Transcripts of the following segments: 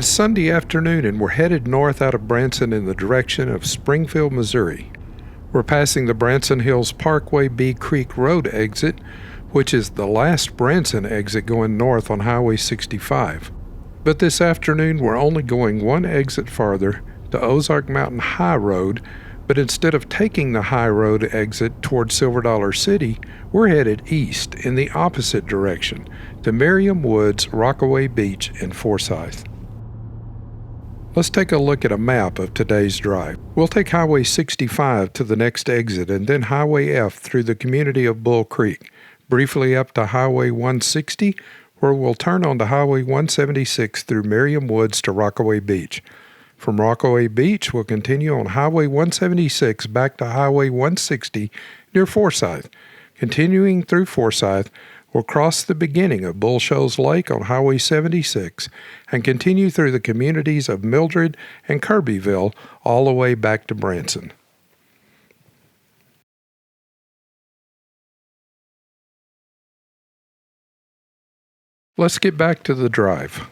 It's Sunday afternoon and we're headed north out of Branson in the direction of Springfield, Missouri. We're passing the Branson Hills Parkway Bee Creek Road exit, which is the last Branson exit going north on Highway 65. But this afternoon we're only going one exit farther, the Ozark Mountain Highroad, but instead of taking the high road exit toward Silver Dollar City, we're headed east in the opposite direction to Merriam Woods, Rockaway Beach, and Forsythe. Let's take a look at a map of today's drive. We'll take Highway 65 to the next exit and then Highway F through the community of Bull Creek, briefly up to Highway 160, where we'll turn onto Highway 176 through Merriam Woods to Rockaway Beach. From Rockaway Beach, we'll continue on Highway 176 back to Highway 160 near Forsythe. Continuing through Forsythe, we'll cross the beginning of Bull Shoals Lake on Highway 76 and continue through the communities of Mildred and Kirbyville all the way back to Branson. Let's get back to the drive.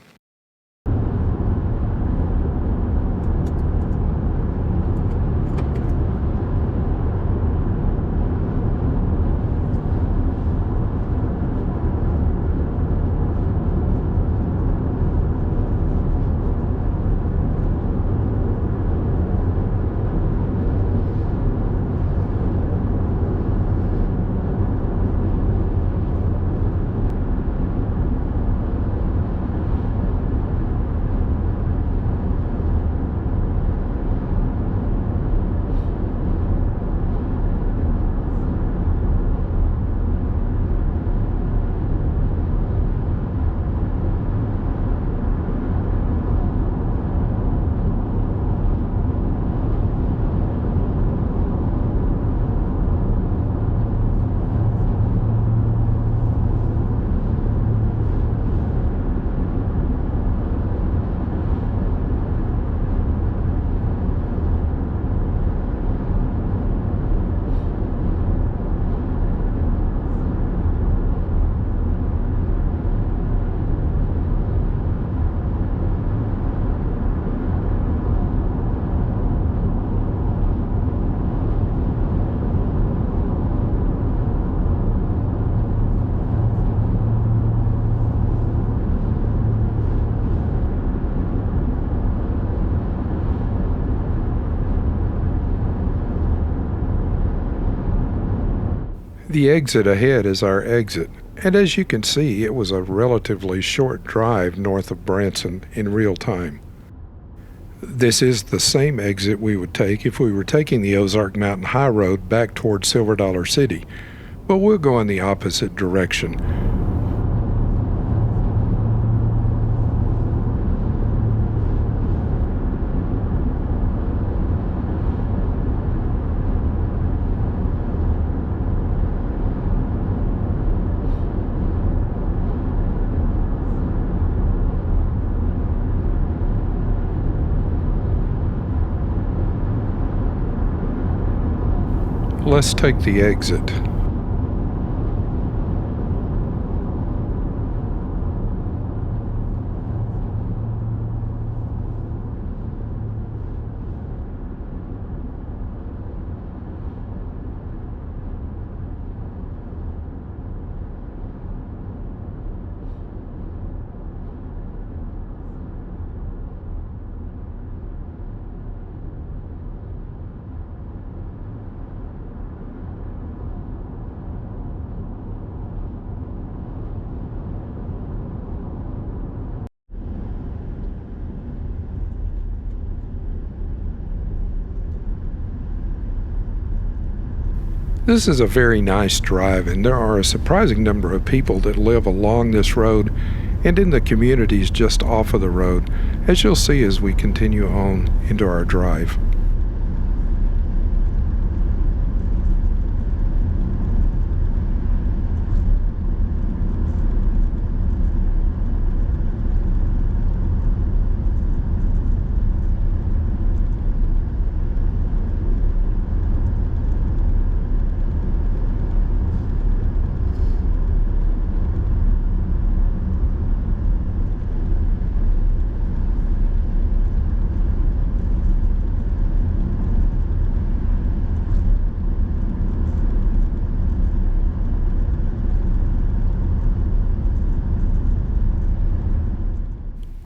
The exit ahead is our exit, and as you can see, it was a relatively short drive north of Branson in real time. This is the same exit we would take if we were taking the Ozark Mountain Highroad back toward Silver Dollar City, but we'll go in the opposite direction. Let's take the exit. This is a very nice drive, and there are a surprising number of people that live along this road and in the communities just off of the road, as you'll see as we continue on into our drive.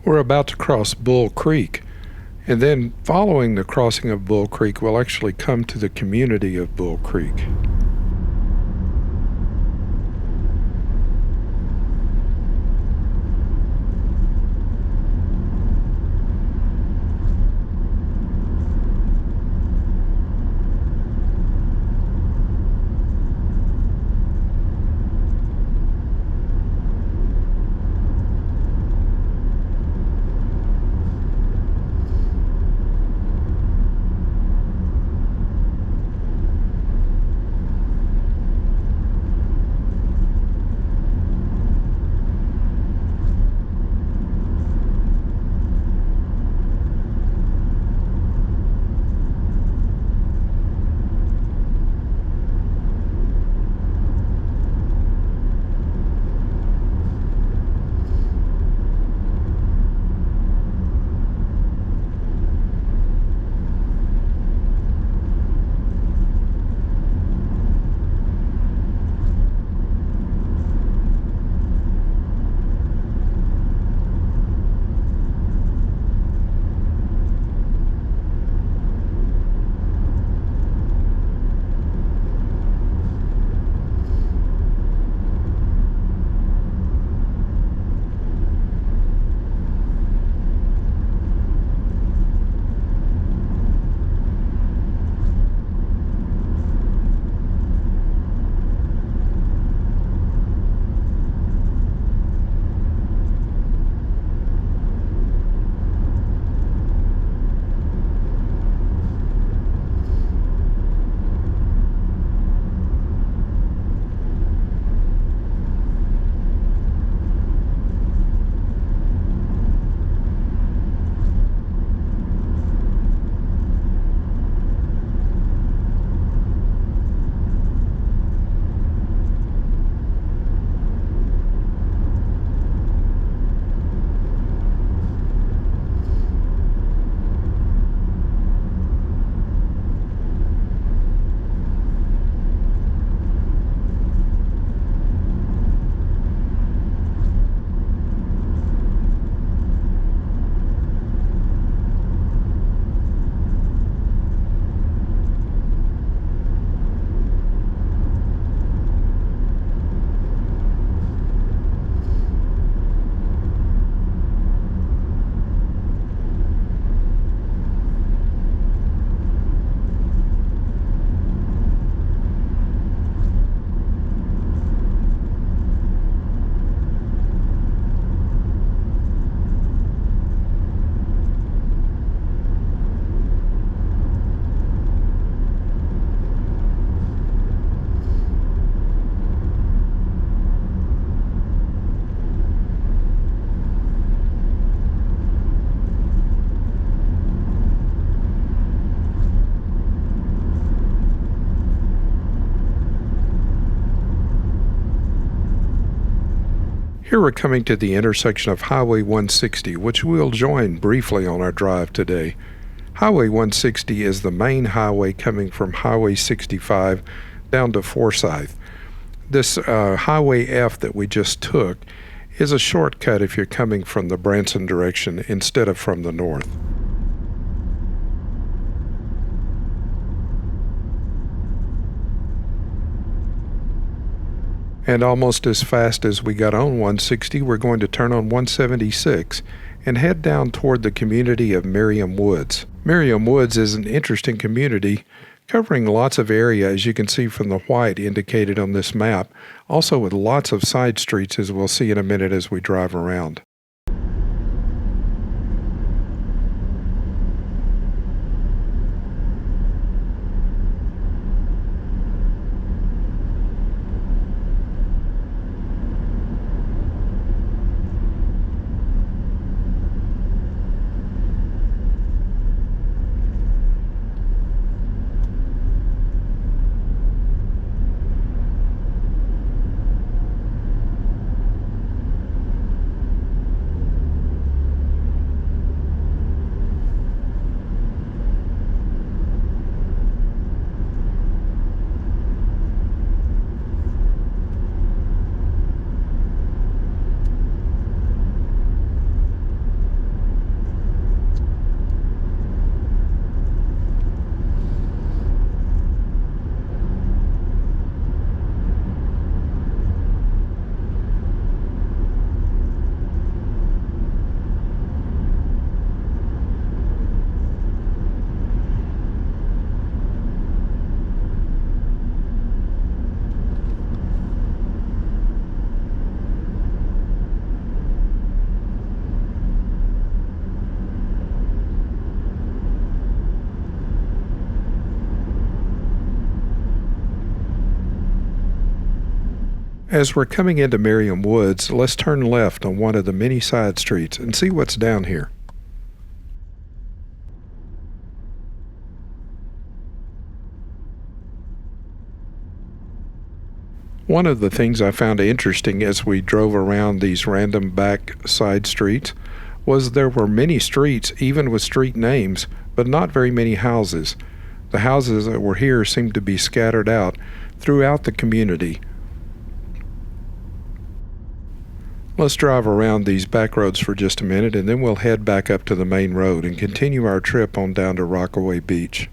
We're about to cross Bull Creek, and then following the crossing of Bull Creek, we'll actually come to the community of Bull Creek. Here we're coming to the intersection of Highway 160, which we'll join briefly on our drive today. Highway 160 is the main highway coming from Highway 65 down to Forsythe. This Highway F that we just took is a shortcut if you're coming from the Branson direction instead of from the north. And almost as fast as we got on 160, we're going to turn on 176 and head down toward the community of Merriam Woods. Mirriam Woods is an interesting community covering lots of area, as you can see from the white indicated on this map, also with lots of side streets, as we'll see in a minute as we drive around. As we're coming into Merriam Woods, let's turn left on one of the many side streets and see what's down here. One of the things I found interesting as we drove around these random back side streets was there were many streets, even with street names, but not very many houses. The houses that were here seemed to be scattered out throughout the community. Let's drive around these back roads for just a minute, and then we'll head back up to the main road and continue our trip on down to Rockaway Beach.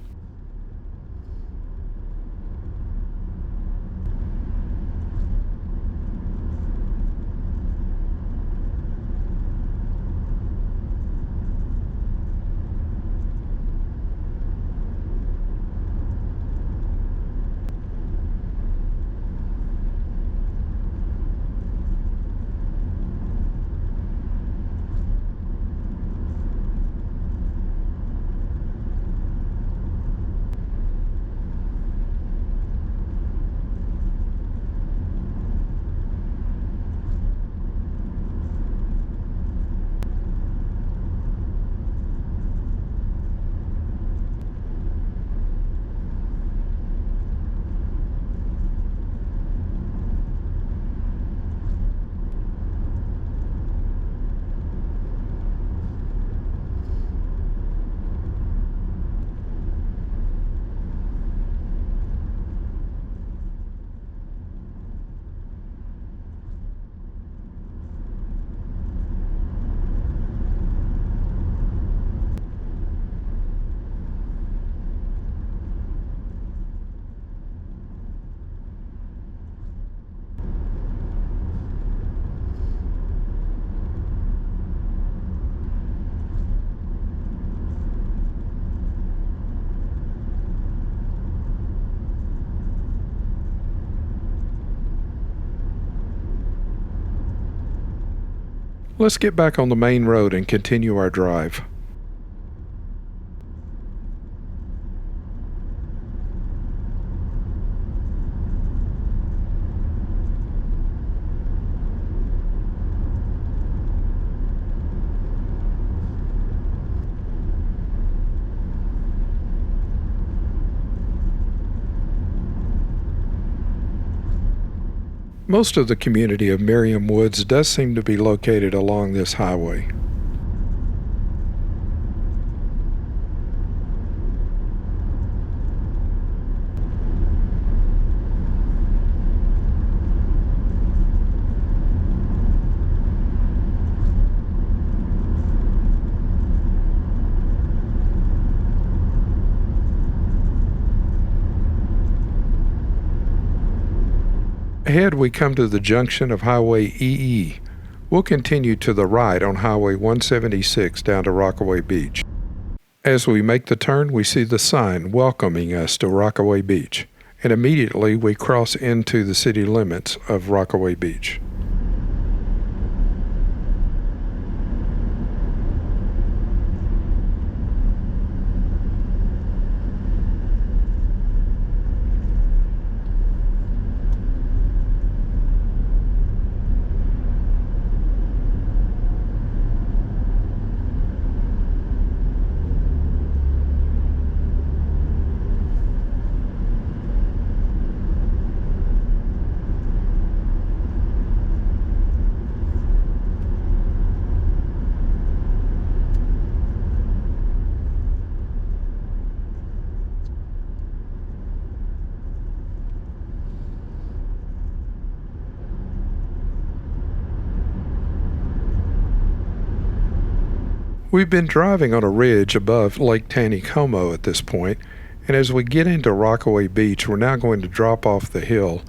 Let's get back on the main road and continue our drive. Most of the community of Mirriam Woods does seem to be located along this highway. Ahead we come to the junction of Highway EE. We'll continue to the right on Highway 176 down to Rockaway Beach. As we make the turn, we see the sign welcoming us to Rockaway Beach, and immediately we cross into the city limits of Rockaway Beach. We've been driving on a ridge above Lake Taneycomo at this point, and as we get into Rockaway Beach, we're now going to drop off the hill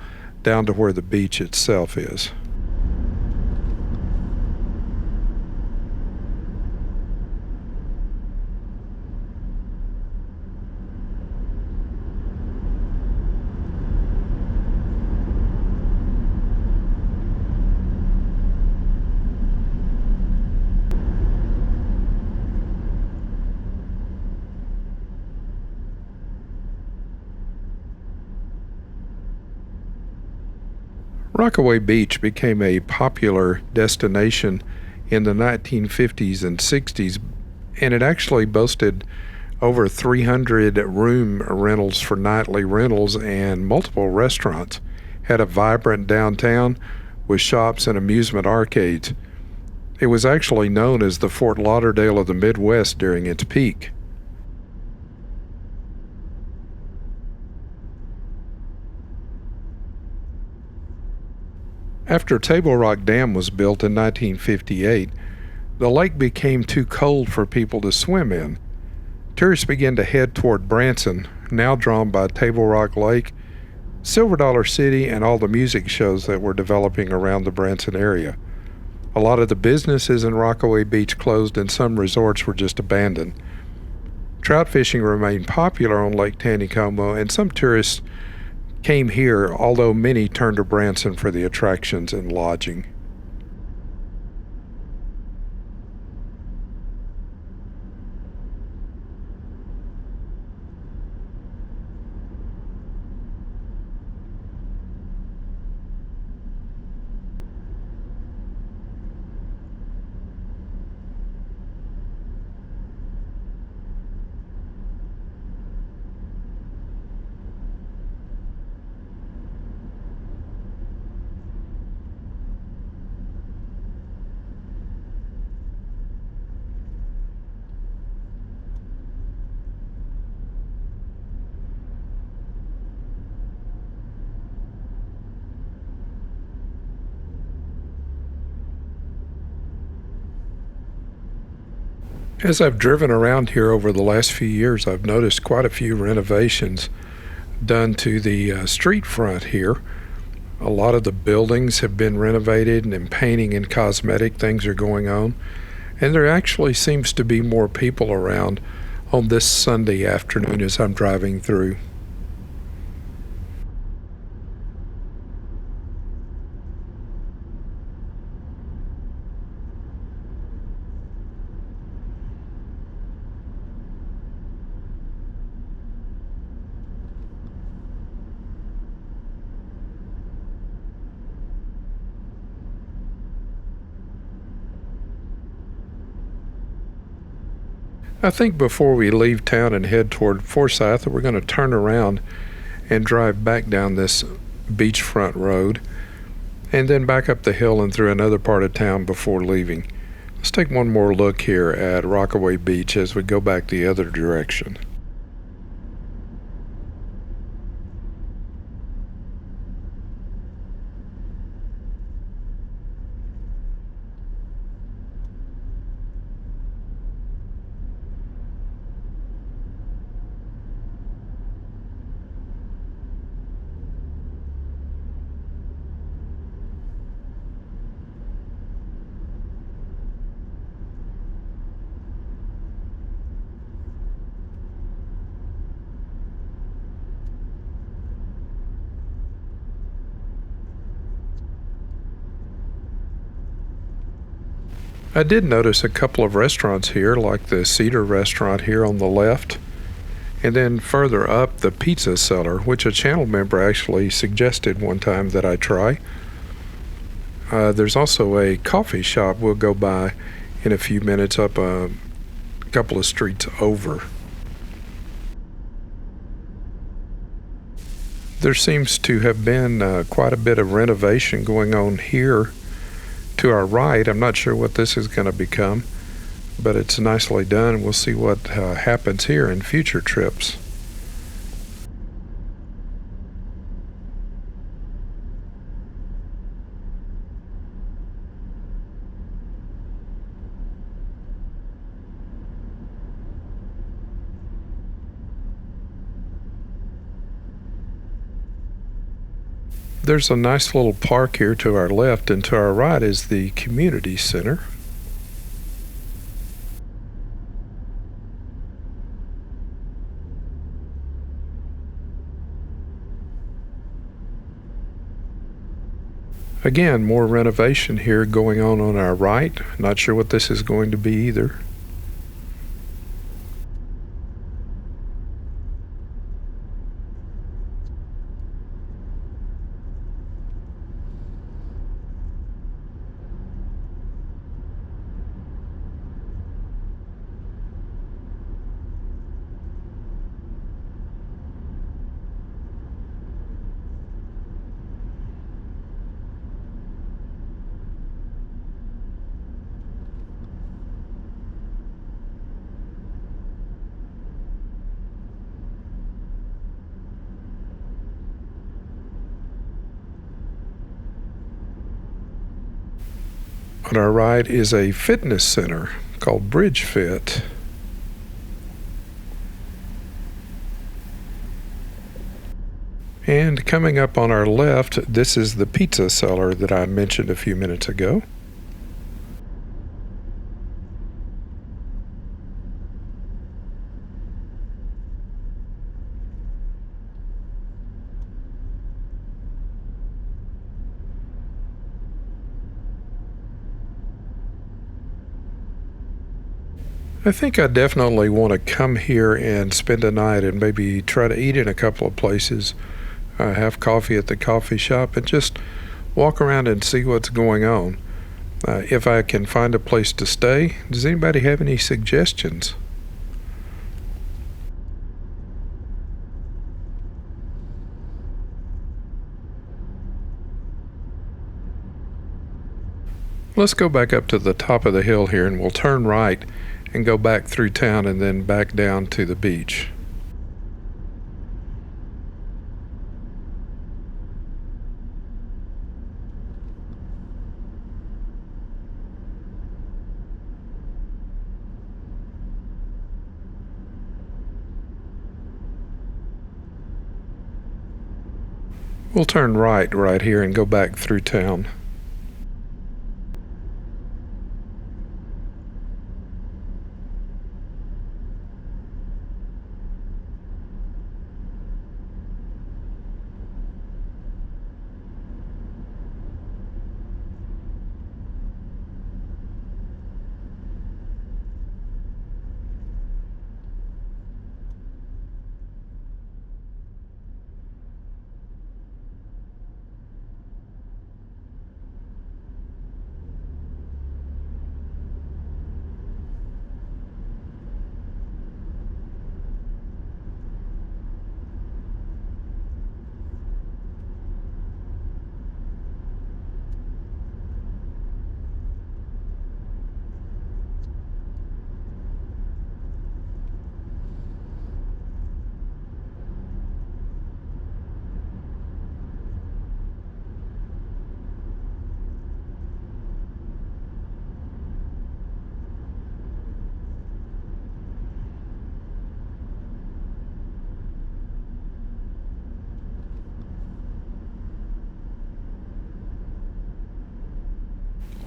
down to where the beach itself is. Rockaway Beach became a popular destination in the 1950s and 60s, and it actually boasted over 300 room rentals for nightly rentals and multiple restaurants. Had a vibrant downtown with shops and amusement arcades. It was actually known as the Fort Lauderdale of the Midwest during its peak. After Table Rock Dam was built in 1958, the lake became too cold for people to swim in. Tourists began to head toward Branson, now drawn by Table Rock Lake, Silver Dollar City, and all the music shows that were developing around the Branson area. A lot of the businesses in Rockaway Beach closed and some resorts were just abandoned. Trout fishing remained popular on Lake Taneycomo, and some tourists came here, although many turned to Branson for the attractions and lodging. As I've driven around here over the last few years, I've noticed quite a few renovations done to the street front here. A lot of the buildings have been renovated, and painting and cosmetic things are going on. And there actually seems to be more people around on this Sunday afternoon as I'm driving through. I think before we leave town and head toward Forsythe, we're going to turn around and drive back down this beachfront road and then back up the hill and through another part of town before leaving. Let's take one more look here at Rockaway Beach as we go back the other direction. I did notice a couple of restaurants here, like the Cedar restaurant here on the left, and then further up the Pizza Cellar, which a channel member actually suggested one time that I try. There's also a coffee shop we'll go by in a few minutes up a couple of streets over. There seems to have been quite a bit of renovation going on here to our right. I'm not sure what this is going to become, but it's nicely done. We'll see what happens here in future trips. There's a nice little park here to our left, and to our right is the community center. Again, more renovation here going on our right. Not sure what this is going to be either. On our right is a fitness center called Bridge Fit. And coming up on our left, this is the pizza cellar that I mentioned a few minutes ago. I think I definitely want to come here and spend a night and maybe try to eat in a couple of places, have coffee at the coffee shop, and just walk around and see what's going on. If I can find a place to stay, does anybody have any suggestions? Let's go back up to the top of the hill here, and we'll turn right and go back through town and then back down to the beach. We'll turn right here and go back through town.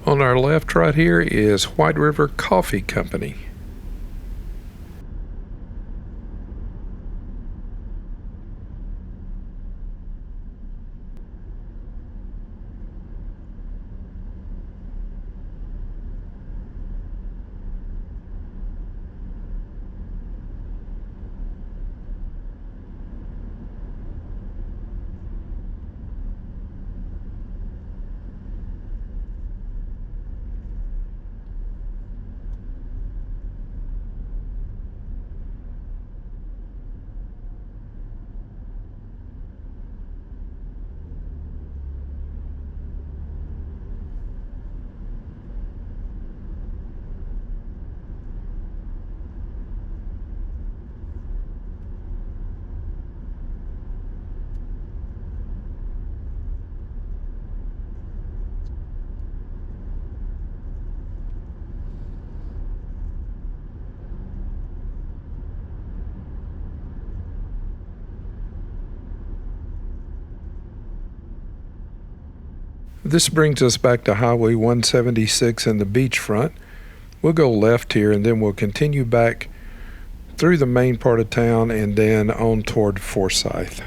On our left right here is White River Coffee Company. This brings us back to Highway 176 and the beachfront. We'll go left here and then we'll continue back through the main part of town and then on toward Forsythe.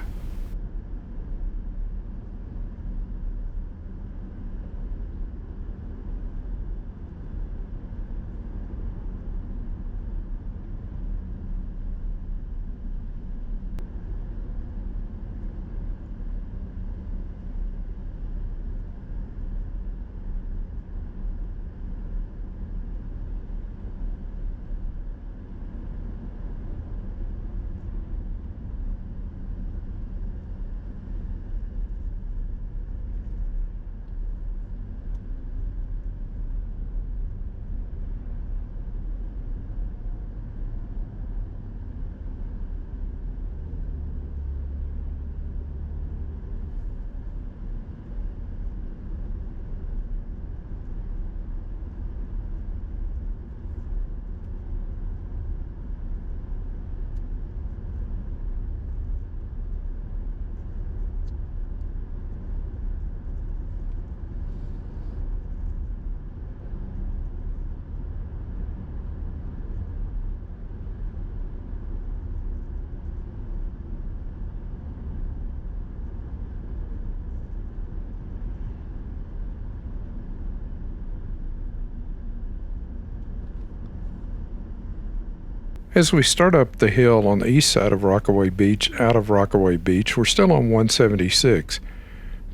As we start up the hill on the east side of Rockaway Beach, out of Rockaway Beach, we're still on 176.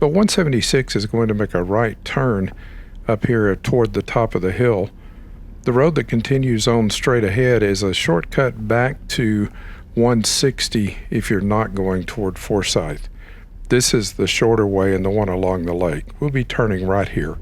But 176 is going to make a right turn up here toward the top of the hill. The road that continues on straight ahead is a shortcut back to 160 if you're not going toward Forsythe. This is the shorter way and the one along the lake. We'll be turning right here.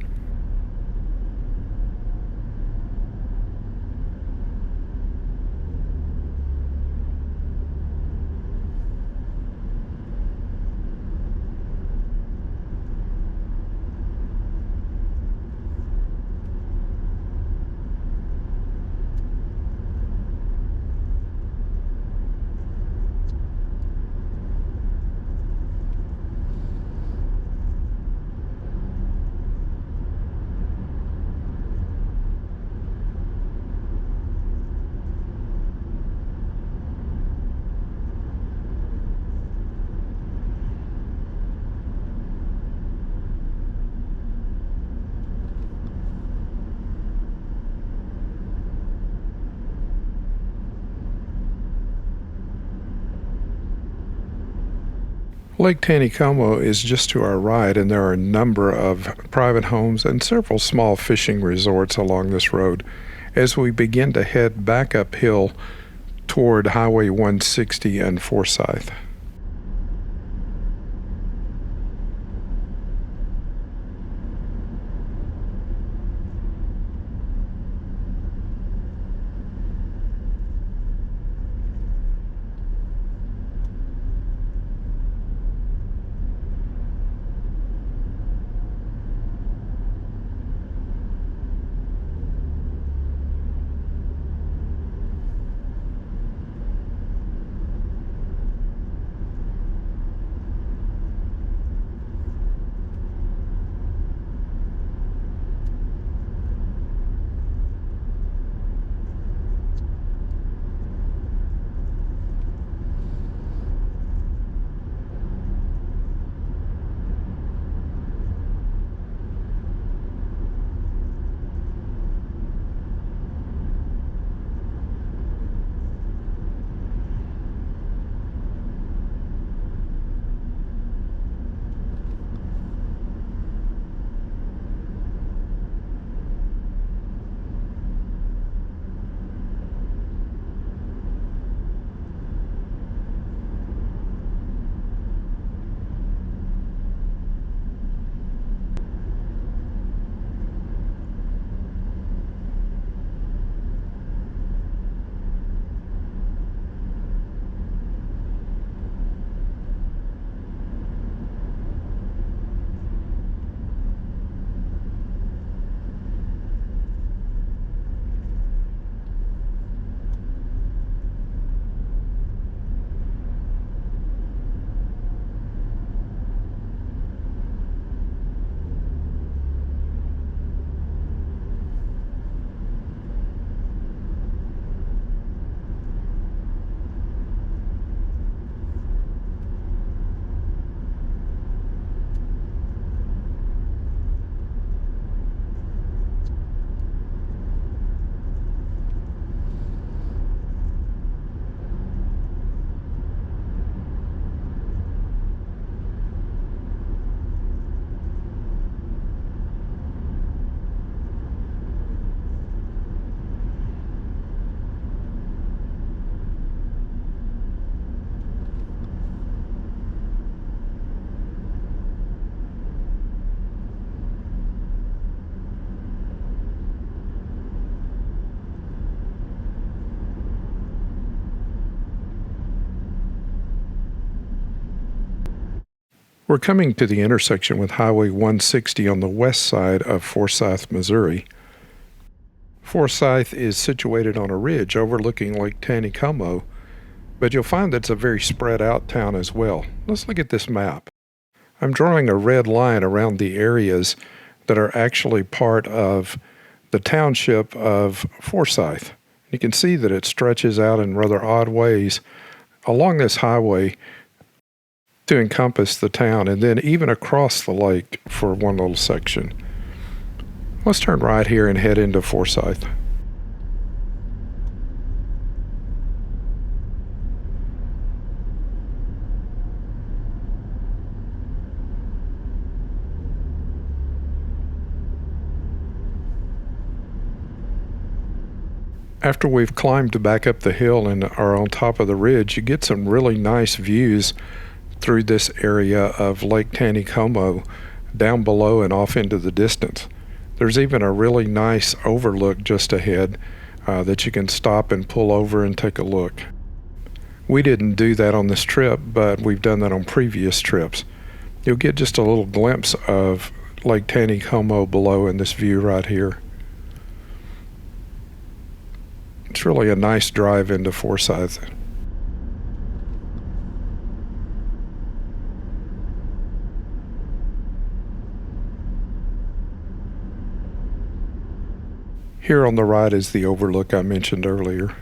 Lake Taneycomo is just to our right, and there are a number of private homes and several small fishing resorts along this road as we begin to head back uphill toward Highway 160 and Forsythe. We're coming to the intersection with Highway 160 on the west side of Forsyth, Missouri. Forsythe is situated on a ridge overlooking Lake Taneycomo, but you'll find that it's a very spread out town as well. Let's look at this map. I'm drawing a red line around the areas that are actually part of the township of Forsythe. You can see that it stretches out in rather odd ways along this highway to encompass the town, and then even across the lake for one little section. Let's turn right here and head into Forsythe. After we've climbed back up the hill and are on top of the ridge, you get some really nice views through this area of Lake Taneycomo down below and off into the distance. There's even a really nice overlook just ahead that you can stop and pull over and take a look. We didn't do that on this trip, but we've done that on previous trips. You'll get just a little glimpse of Lake Taneycomo below in this view right here. It's really a nice drive into Forsythe. Here on the right is the overlook I mentioned earlier.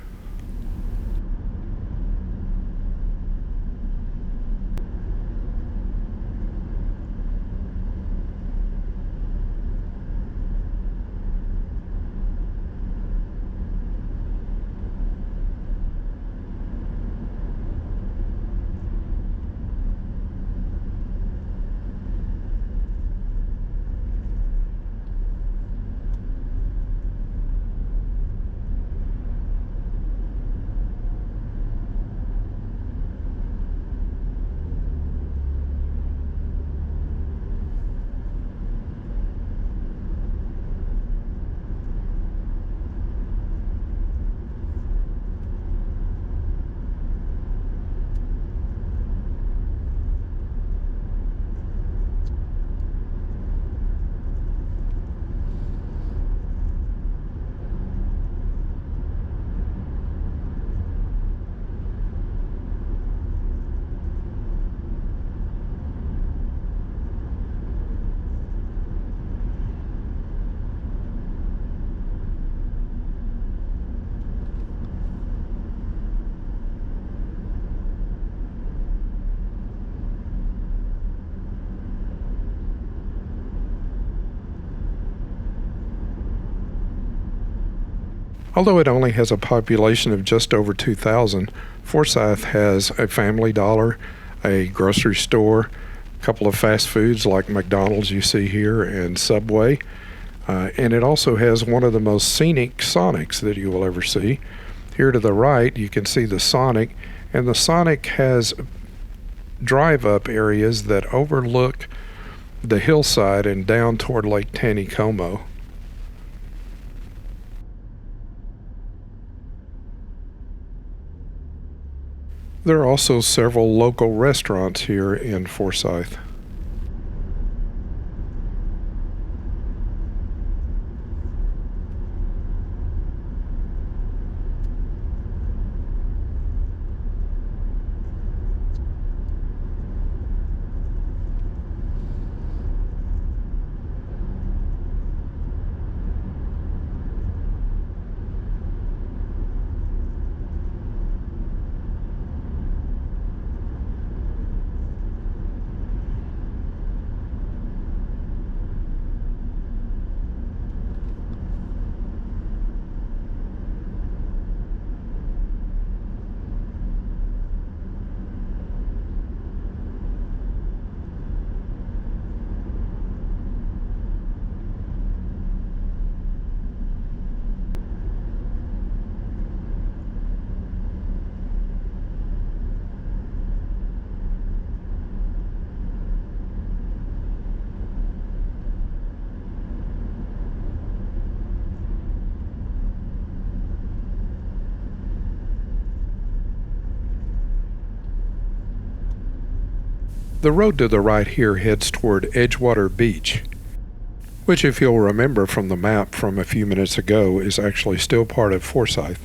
Although it only has a population of just over 2,000, Forsythe has a Family Dollar, a grocery store, a couple of fast foods like McDonald's you see here and Subway, and it also has one of the most scenic Sonics that you will ever see. Here to the right you can see the Sonic, and the Sonic has drive-up areas that overlook the hillside and down toward Lake Taneycomo. There are also several local restaurants here in Forsythe. The road to the right here heads toward Edgewater Beach, which, if you'll remember from the map from a few minutes ago, is actually still part of Forsythe.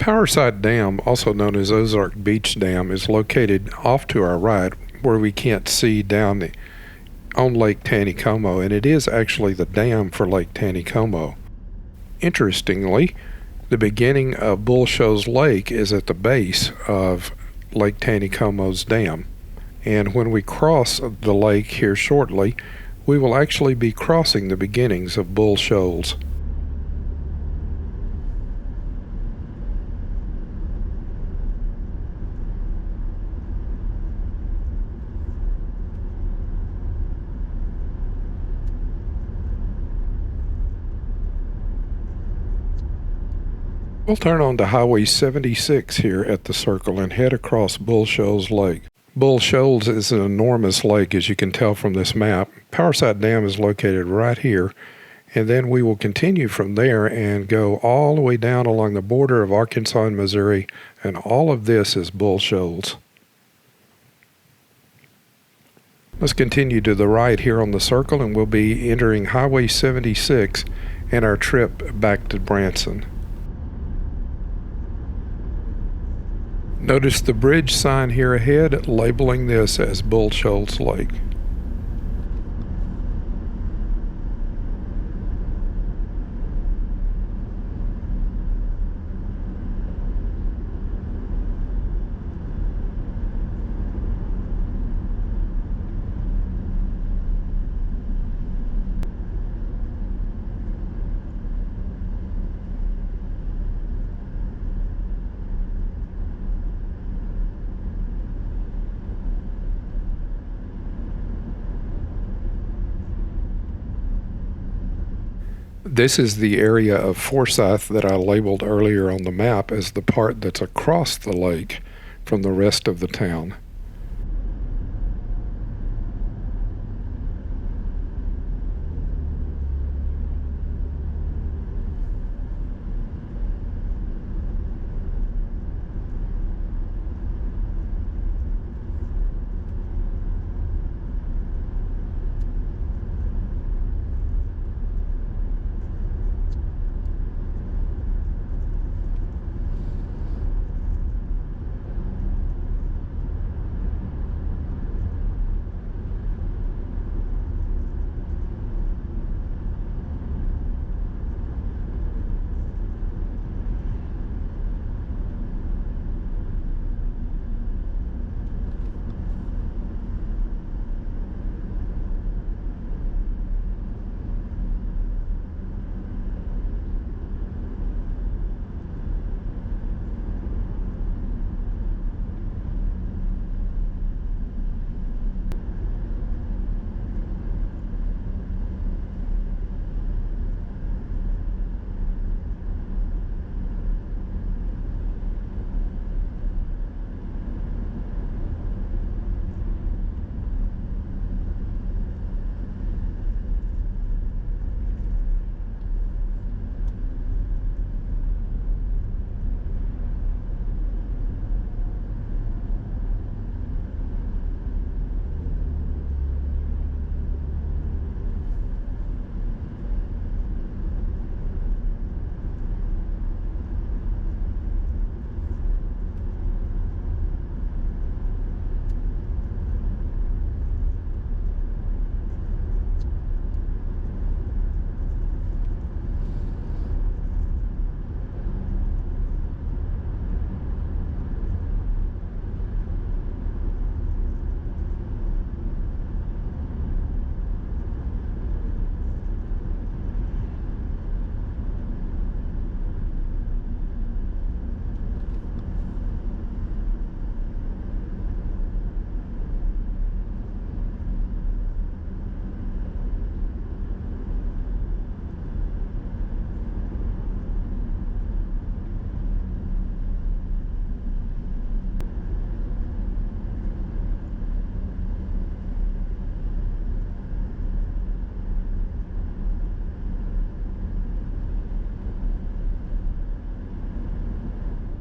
Forsythe Dam, also known as Ozark Beach Dam, is located off to our right where we can't see down on Lake Taneycomo, and it is actually the dam for Lake Taneycomo. Interestingly, the beginning of Bull Shoals Lake is at the base of Lake Taneycomo's dam, and when we cross the lake here shortly, we will actually be crossing the beginnings of Bull Shoals. We'll turn on to Highway 76 here at the circle and head across Bull Shoals Lake. Bull Shoals is an enormous lake, as you can tell from this map. Forsythe Dam is located right here, and then we will continue from there and go all the way down along the border of Arkansas and Missouri, and all of this is Bull Shoals. Let's continue to the right here on the circle, and we'll be entering Highway 76 and our trip back to Branson. Notice the bridge sign here ahead labeling this as Bull Shoals Lake. This is the area of Forsyth that I labeled earlier on the map as the part that's across the lake from the rest of the town.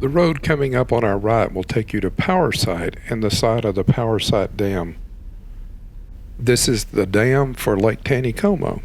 The road coming up on our right will take you to Forsythe and the site of the Forsythe Dam. This is the dam for Lake Taneycomo.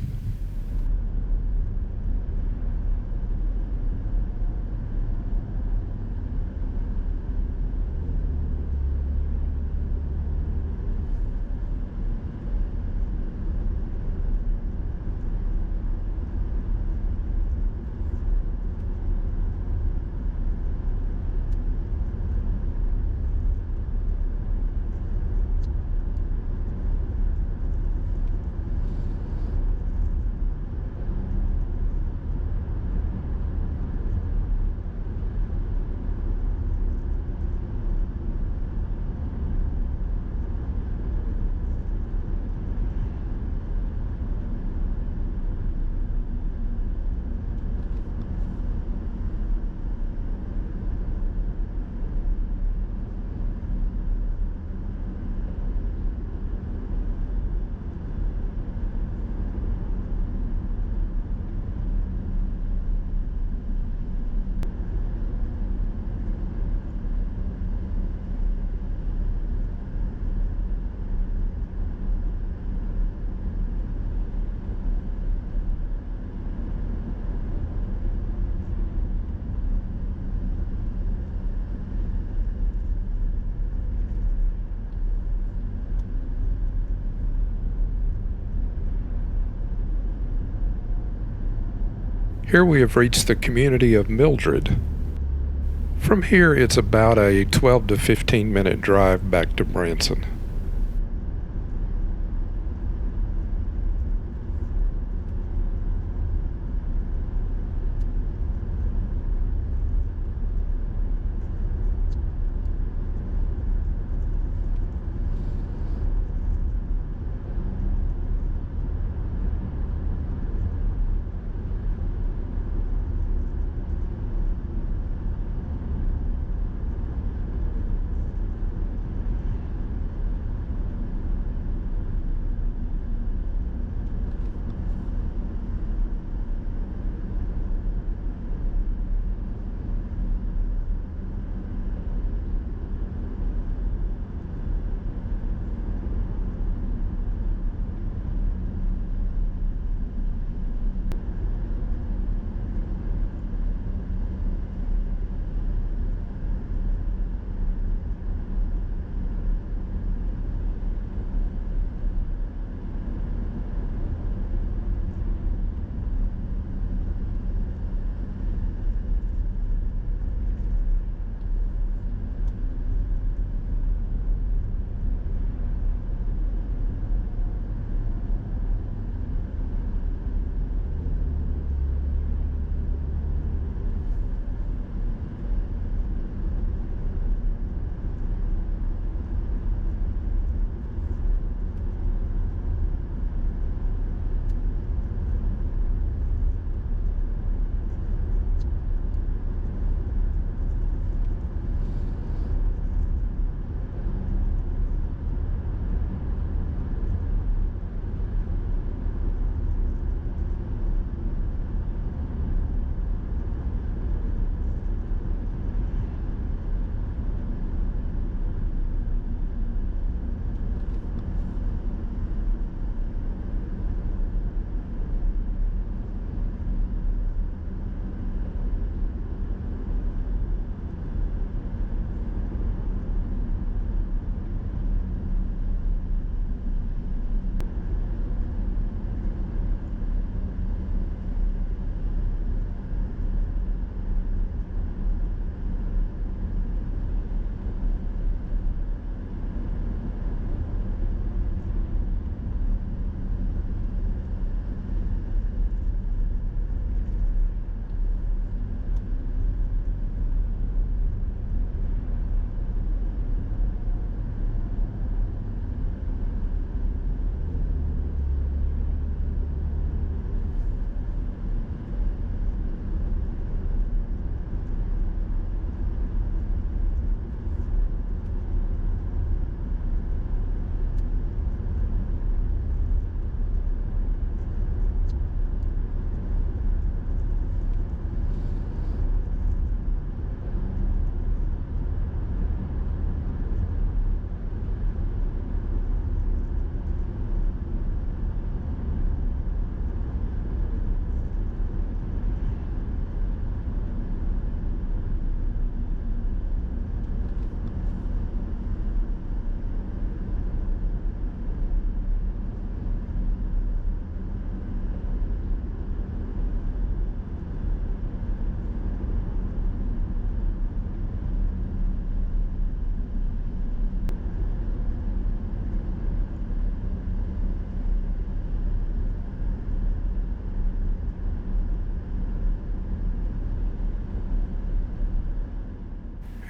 Here we have reached the community of Mildred. From here, it's about a 12 to 15 minute drive back to Branson.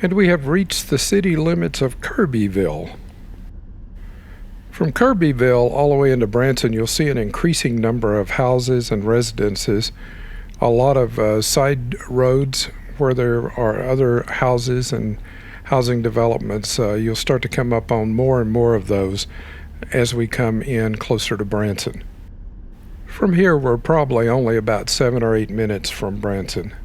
And we have reached the city limits of Kirbyville. From Kirbyville all the way into Branson, you'll see an increasing number of houses and residences, a lot of side roads where there are other houses and housing developments. You'll start to come up on more and more of those as we come in closer to Branson. From here, we're probably only about 7 or 8 minutes from Branson.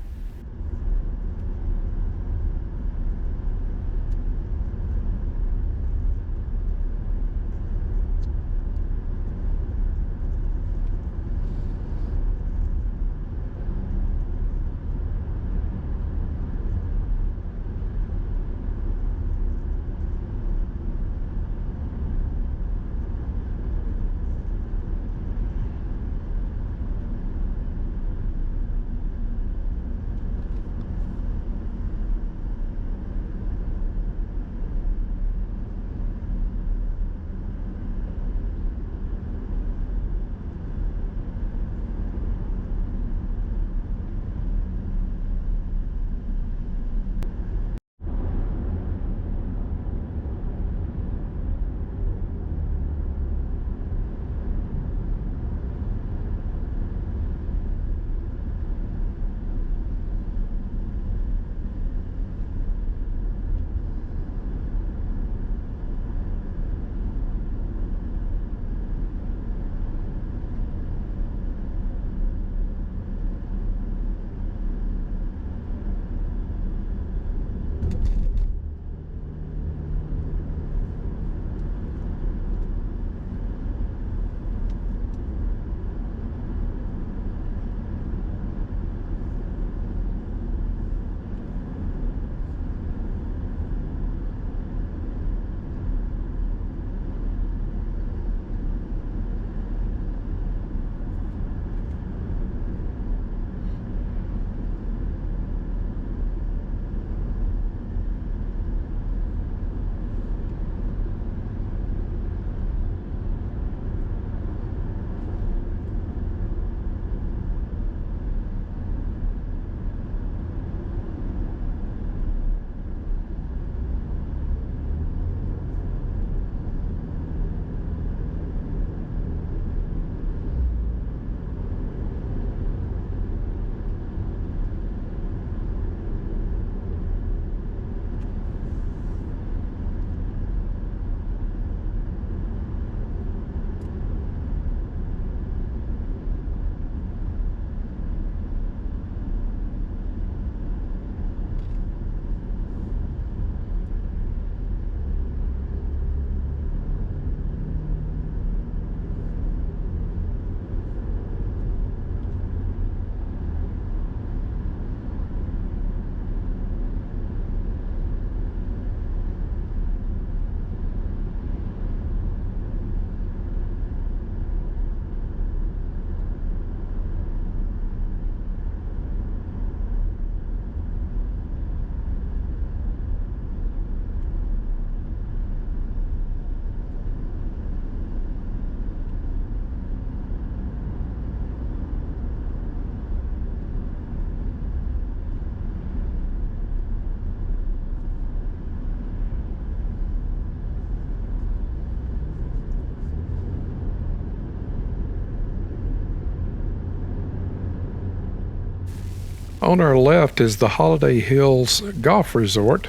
On our left is the Holiday Hills Golf Resort.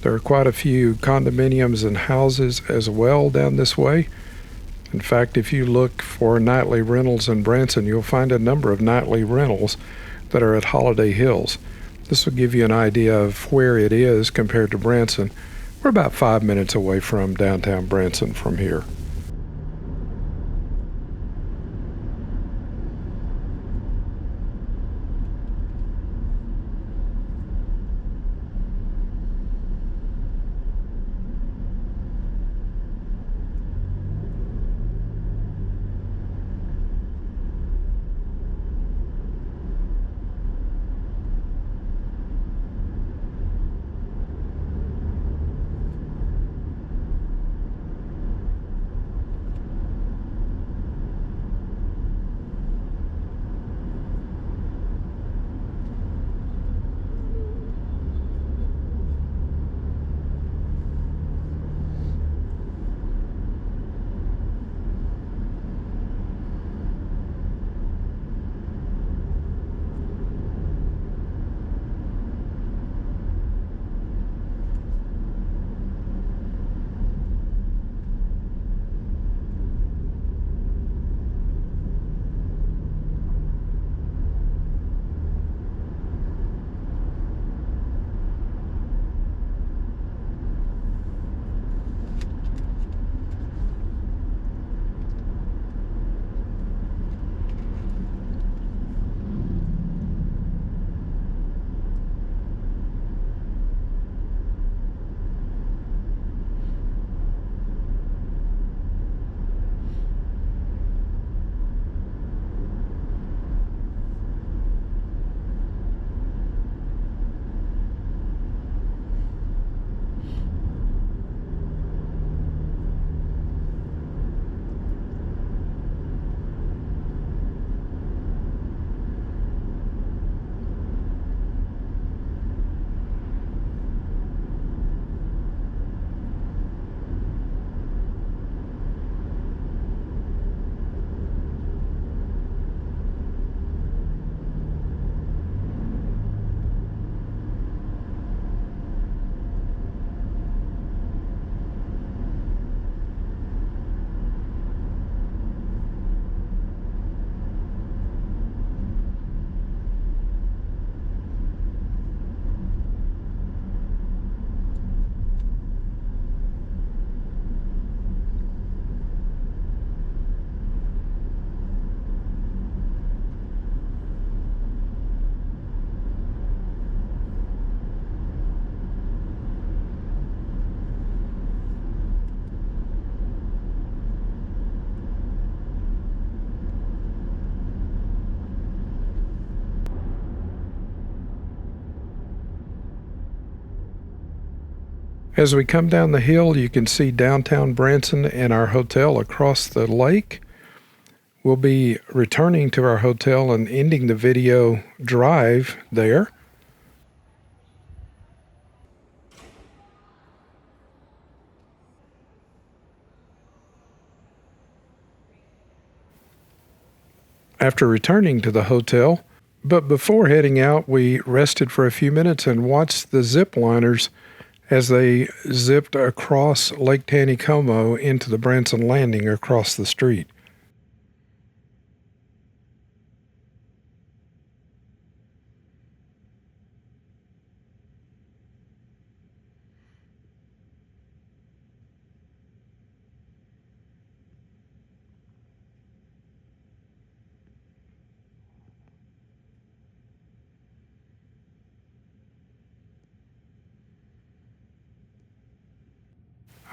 There are quite a few condominiums and houses as well down this way. In fact, if you look for nightly rentals in Branson, you'll find a number of nightly rentals that are at Holiday Hills. This will give you an idea of where it is compared to Branson. We're about 5 minutes away from downtown Branson from here. As we come down the hill, you can see downtown Branson and our hotel across the lake. We'll be returning to our hotel and ending the video drive there. After returning to the hotel, but before heading out, we rested for a few minutes and watched the zip liners as they zipped across Lake Taneycomo into the Branson Landing across the street.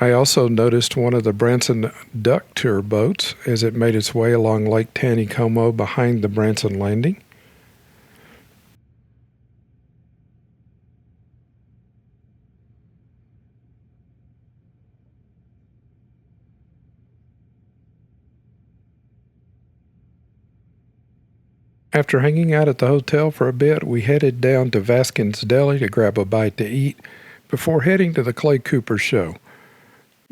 I also noticed one of the Branson Duck Tour boats as it made its way along Lake Taneycomo behind the Branson Landing. After hanging out at the hotel for a bit, we headed down to Vaskin's Deli to grab a bite to eat before heading to the Clay Cooper Show.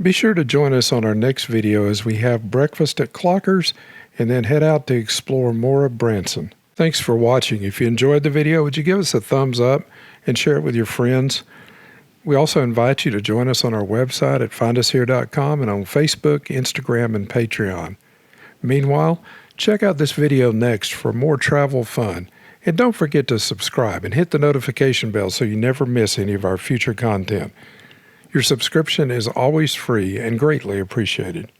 Be sure to join us on our next video as we have breakfast at Clocker's and then head out to explore more of Branson. Thanks for watching. If you enjoyed the video, would you give us a thumbs up and share it with your friends? We also invite you to join us on our website at findushere.com and on Facebook, Instagram, and Patreon. Meanwhile, check out this video next for more travel fun. And don't forget to subscribe and hit the notification bell so you never miss any of our future content. Your subscription is always free and greatly appreciated.